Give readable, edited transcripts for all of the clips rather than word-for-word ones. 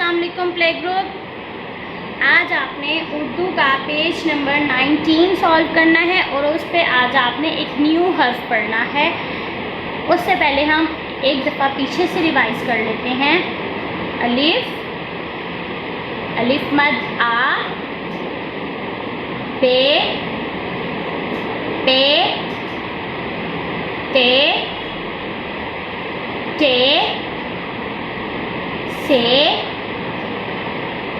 अस्सलाम वालेकुम play group. आज आपने उर्दू का पेज नंबर 19 सॉल्व करना है और उस पे आज आपने एक न्यू हर्फ पढ़ना है। उससे पहले हम एक दफ़ा पीछे से रिवाइज कर लेते हैं। अलिफ, अलिफ मद आ, पे, ते, टे, से,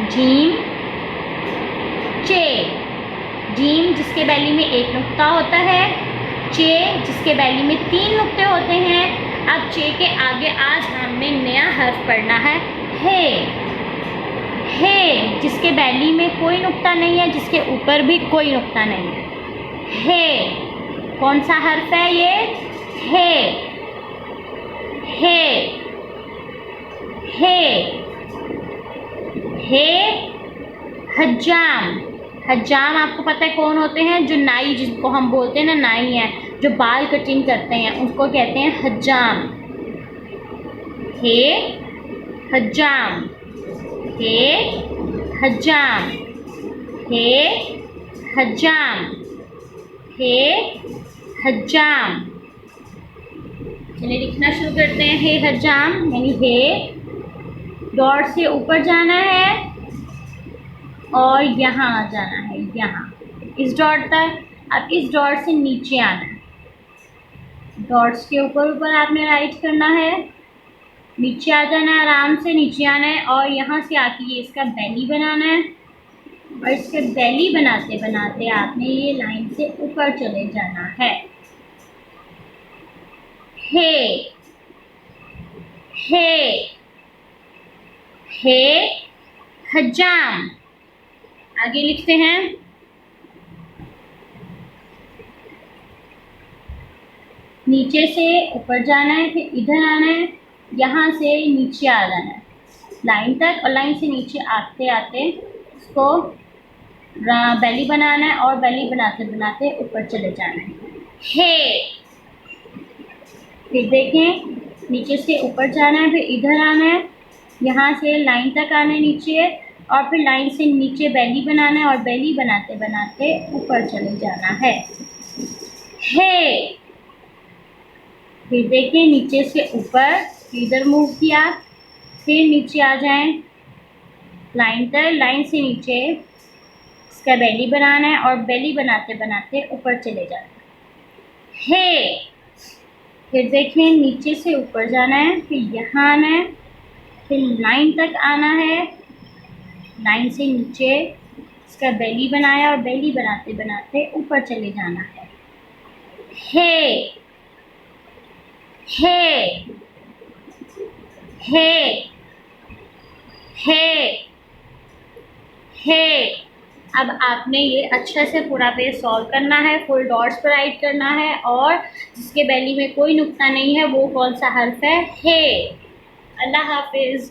जीम, चे। जीम जिसके बैली में एक नुक्ता होता है, चे जिसके बैली में 3 नुक्ते होते हैं। अब चे के आगे आज हमने नया हर्फ पढ़ना है, हे। हे जिसके बैली में कोई नुक्ता नहीं है, जिसके ऊपर भी कोई नुक्ता नहीं है। हे कौन सा हर्फ है ये? हे, हे, हे, हे। हज्जाम, हज्जाम आपको पता है कौन होते हैं? जो नाई, जिनको हम बोलते हैं ना नाई है, जो बाल कटिंग करते हैं, उसको कहते हैं हज्जाम। हे हज्जाम, हे हज्जाम, हे हज्जाम, हे हज्जाम। चलिए लिखना शुरू करते हैं। हे हज्जाम यानी हे, डॉट से ऊपर जाना है और यहाँ आ जाना है, यहाँ इस डॉट तक। अब इस डॉट से नीचे आना है, डॉट्स के ऊपर ऊपर आपने राइट करना है, नीचे आ जाना है, आराम से नीचे आना है और यहाँ से आके ये इसका बैली बनाना है और इसके बैली बनाते बनाते आपने ये लाइन से ऊपर चले जाना है। हे, हे, हे हज्जाम। आगे लिखते हैं। नीचे से ऊपर जाना है, फिर इधर आना है, यहाँ से नीचे आ जाना है लाइन तक और लाइन से नीचे आते आते इसको बैली बनाना है और बैली बनाते बनाते ऊपर चले जाना है। हे, फिर देखें नीचे से ऊपर जाना है, फिर इधर आना है, यहाँ से लाइन तक आना है नीचे और फिर लाइन से नीचे बैली बनाना है और बैली बनाते बनाते ऊपर चले जाना है। हे, फिर देखिए नीचे से ऊपर, इधर मूव किया, फिर नीचे आ जाएं लाइन तक, लाइन से नीचे इसका बैली बनाना है और बैली बनाते बनाते ऊपर चले जाना है। हे, फिर देखें नीचे से ऊपर जाना है, फिर यहाँ आना है, फिर लाइन तक आना है, लाइन से नीचे इसका बैली बनाया और बैली बनाते बनाते ऊपर चले जाना है। हे, हे, हे, हे, हे। अब आपने ये अच्छे से पूरा पेज सॉल्व करना है, फुल डॉट्स पर राइट करना है और जिसके बैली में कोई नुक्ता नहीं है वो कौन सा हर्फ है? हे। अल्लाह हाफिज़।